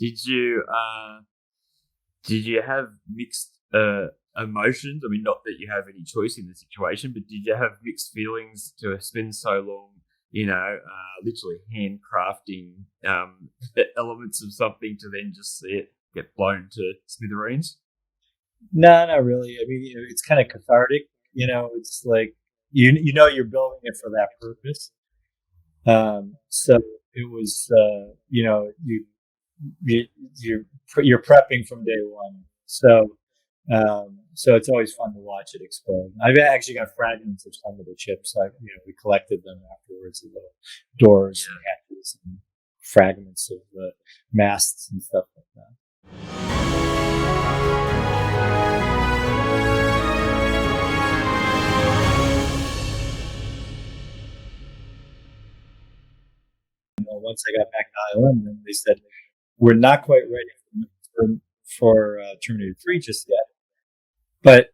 Did you have mixed emotions? I mean, not that you have any choice in the situation, but did you have mixed feelings to spend so long, literally handcrafting the elements of something to then just see it get blown to smithereens? No, not really. I mean, it's kind of cathartic. It's like you're building it for that purpose. So it was, you you're prepping from day one. So it's always fun to watch it explode. I've actually got fragments of some of the chips. We collected them afterwards, the little doors and hatches and fragments of the masts and stuff like that. Once I got back to Ireland, and they said, we're not quite ready for Terminator 3 just yet, but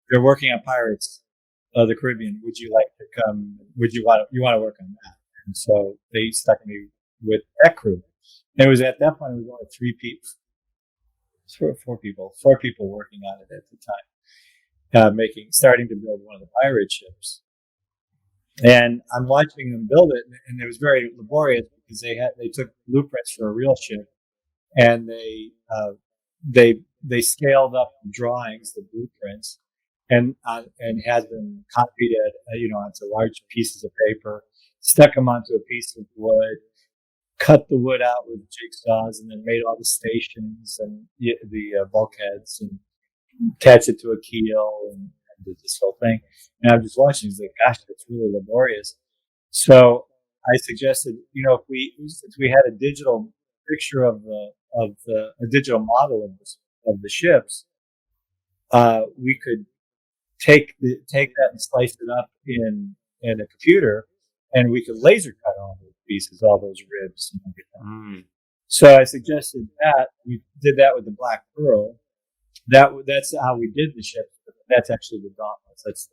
they're working on Pirates of the Caribbean. Would you like to come? You want to work on that? And so they stuck me with that crew. And it was at that point, it was only four people working on it at the time, starting to build one of the pirate ships. And I'm watching them build it, and it was very laborious because they took blueprints for a real ship, and they scaled up the drawings, the blueprints, and had them copied onto large pieces of paper, stuck them onto a piece of wood, cut the wood out with jigsaws, and then made all the stations and the bulkheads and attached it to a keel and did this whole thing. And I'm just watching. He's like, "Gosh, that's really laborious." So I suggested, if we had a digital picture of a digital model of the ships, we could take that and slice it up in a computer, and we could laser cut all those pieces, all those ribs and everything. So I suggested that. We did that with the Black Pearl. That's how we did the ship. That's actually the Dauntless. That's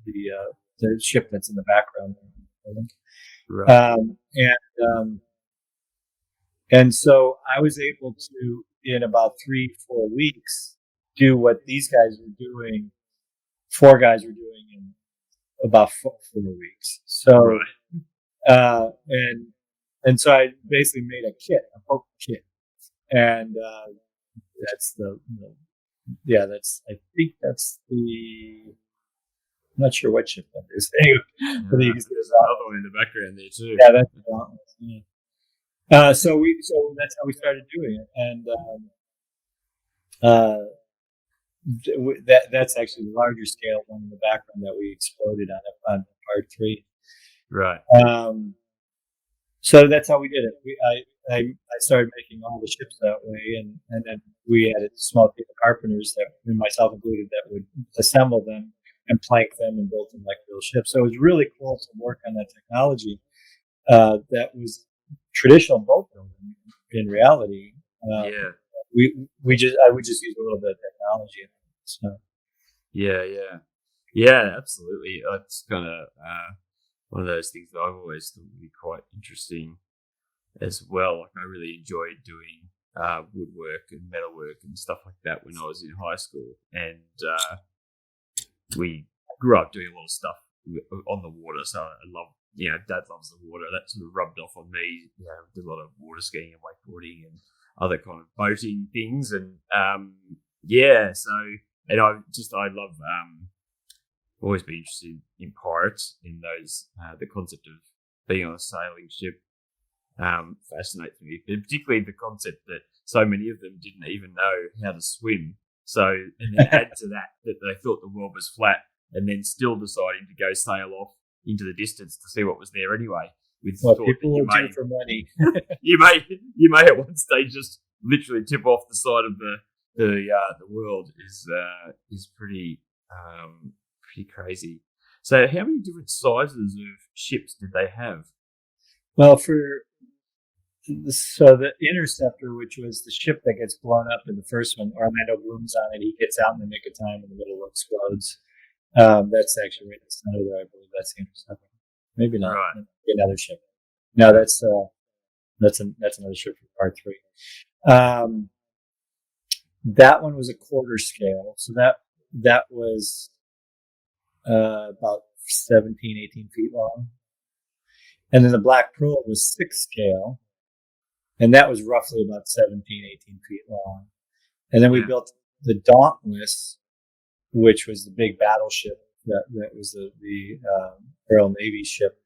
the ship that's in the background. Right. And so I was able to, in about 3-4 weeks, do what these guys were doing. 4 guys were doing in about 4 weeks. So, and so I basically made a kit, a poker kit, and that's I think that's I'm not sure what ship that is. Anyway, there's another one in the background there too. Yeah, that's the Dauntless. Yeah. So that's how we started doing it, and that's actually the larger scale one in the background that we exploded on part 3. Right. So that's how we did it. I started making all the ships that way, and then we had a small team of carpenters, myself included, that would assemble them and plank them and build them like real ships. So it was really cool to work on that technology that was traditional boat building in reality. I would just use a little bit of technology. So. Yeah, absolutely. It's kind of one of those things that I've always thought would be quite interesting as well. Like, I really enjoyed doing woodwork and metalwork and stuff like that when I was in high school, and we grew up doing a lot of stuff on the water. So I love, Dad loves the water. That sort of rubbed off on me. Did a lot of water skiing and wakeboarding and other kind of boating things, and so. And I love always been interested in pirates, in those the concept of being on a sailing ship fascinates me, particularly the concept that so many of them didn't even know how to swim. So, and then add to that they thought the world was flat, and then still deciding to go sail off into the distance to see what was there anyway. With the thought people will do for money. you may at one stage just literally tip off the side of the world is pretty crazy. So how many different sizes of ships did they have? Well, so the Interceptor, which was the ship that gets blown up in the first one, Orlando Bloom's on it. He gets out in the nick of time in the middle, explodes. That's actually right in the center there. I believe that's the Interceptor. Maybe not. Right. Another ship. No, that's That's another ship for part 3. That one was a quarter scale, so that was about 17, 18 feet long. And then the Black Pearl was 6 scale, and that was roughly about 17, 18 feet long. And then we built the Dauntless, which was the big battleship that was the Royal Navy ship.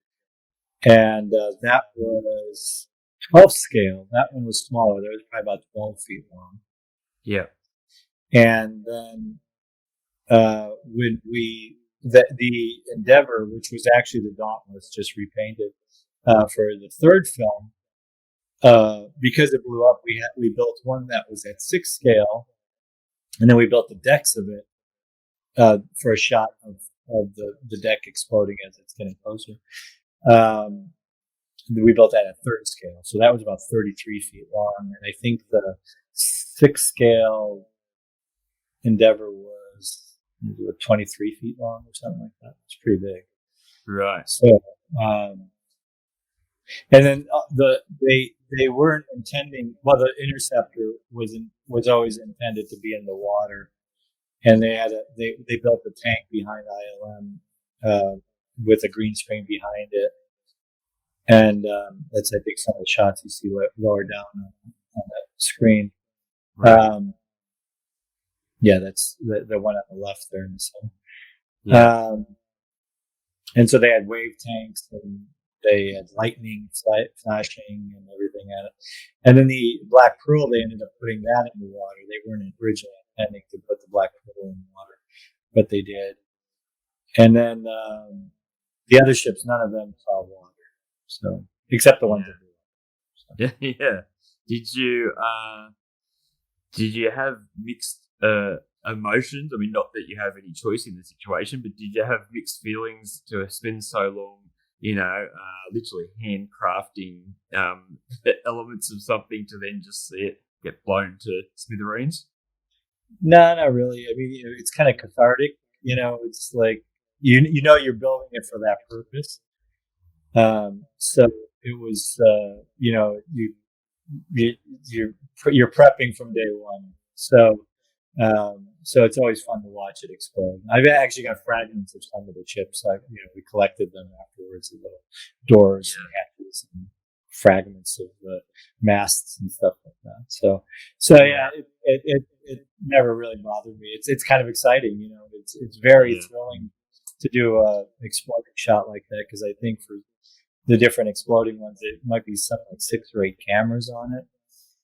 And that was 12 scale. That one was smaller. That was probably about 12 feet long. Yeah. And then when the Endeavor, which was actually the Dauntless, just repainted for the third film, because it blew up, we built one that was at 6 scale, and then we built the decks of it for a shot of the deck exploding as it's getting closer. We built that at 3rd scale, so that was about 33 feet long, and I think the 6 scale Endeavor was 23 feet long or something like that. It's pretty big. Right. So, and then they weren't intending. Well, the Interceptor was always intended to be in the water, and they built a tank behind ILM with a green screen behind it, and that's I think some of the shots you see lower down on that screen. Right. Yeah, that's the one on the left there in the center. Yeah. And so they had wave tanks and they had lightning flashing and everything at it. And then the Black Pearl, they ended up putting that in the water. They weren't originally intending to put the Black Pearl in the water, but they did. And then the other ships, none of them saw water, so except the ones that did. So. Yeah. Did you have mixed emotions? I mean, not that you have any choice in the situation, but did you have mixed feelings to spend so long, literally handcrafting elements of something to then just see it get blown to smithereens? No, not really. I mean, it's kind of cathartic. It's like you're building it for that purpose. So it was, you're prepping from day one. So it's always fun to watch it explode. I've actually got fragments of some of the chips. We collected them afterwards, the little doors and hatches and fragments of the masts and stuff like that. So yeah, it never really bothered me. It's kind of exciting, it's very thrilling to do a exploding shot like that, because I think for the different exploding ones, it might be something like 6 or 8 cameras on it.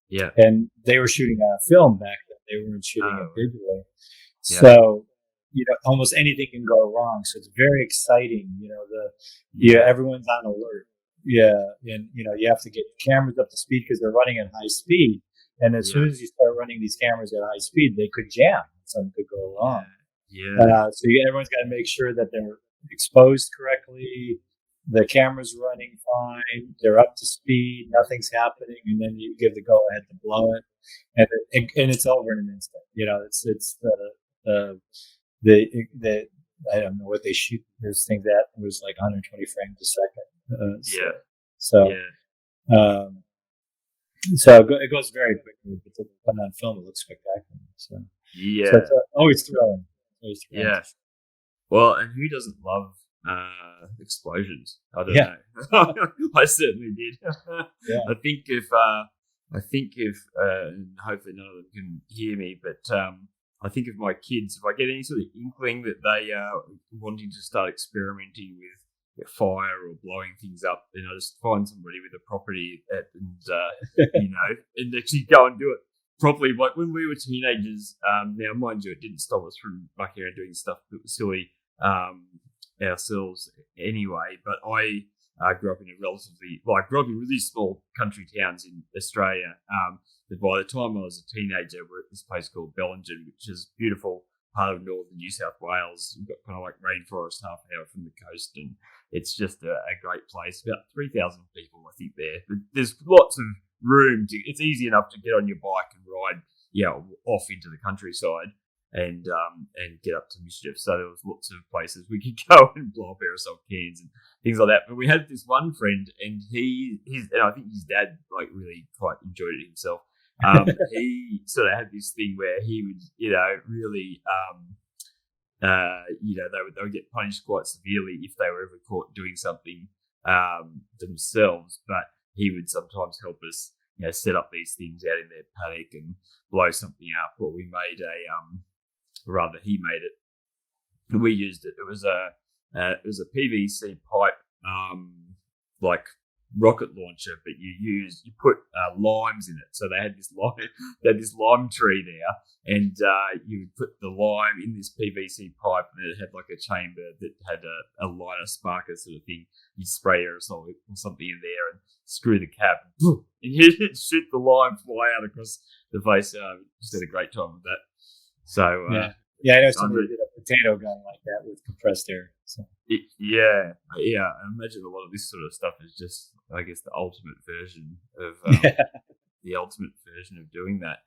Yeah. And they were shooting on film back then. They weren't shooting it digitally. Yeah. So, almost anything can go wrong. So it's very exciting. Everyone's on alert. Yeah. And, you have to get the cameras up to speed because they're running at high speed. And as soon as you start running these cameras at high speed, they could jam. Something could go wrong. Yeah. So everyone's got to make sure that they're exposed correctly. The camera's running fine. They're up to speed. Nothing's happening, and then you give the go ahead to blow it, and it's over in an instant. It's the I don't know what they shoot those things at. It was like 120 frames a second. So it goes very quickly, but on film it looks spectacular. So it's always thrilling. Yeah. Well, and who doesn't love explosions? I don't know. I certainly did. I think if and hopefully none of them can hear me, but I think if my kids, if I get any sort of inkling that they are wanting to start experimenting with fire or blowing things up, then I just find somebody with a property and actually go and do it properly. Like when we were teenagers, now mind you, it didn't stop us from mucking around doing stuff that was silly ourselves anyway. But I grew up in really small country towns in Australia. But by the time I was a teenager, we're at this place called Bellingen, which is a beautiful part of northern New South Wales. You've got kind of like rainforest half an hour from the coast, and it's just a great place. About 3,000 people, I think, there. But there's lots of room it's easy enough to get on your bike and ride, off into the countryside. and get up to mischief. So there was lots of places we could go and blow up aerosol cans and things like that. But we had this one friend, and and I think his dad like really quite enjoyed it himself. He sort of had this thing where he would, really, they would get punished quite severely if they were ever caught doing something themselves. But he would sometimes help us, set up these things out in their paddock and blow something up. Or we made he made it. We used it. It was a PVC pipe, like rocket launcher, but you put limes in it. So they had this lime tree there, and you would put the lime in this PVC pipe, and it had like a chamber that had a lighter sparker sort of thing. You'd spray aerosol or something in there and screw the cap, and you'd shoot the lime fly out across the face. Just had a great time with that. So I know somebody did a potato gun like that with compressed air. So. I imagine a lot of this sort of stuff is just, I guess, the ultimate version of doing that.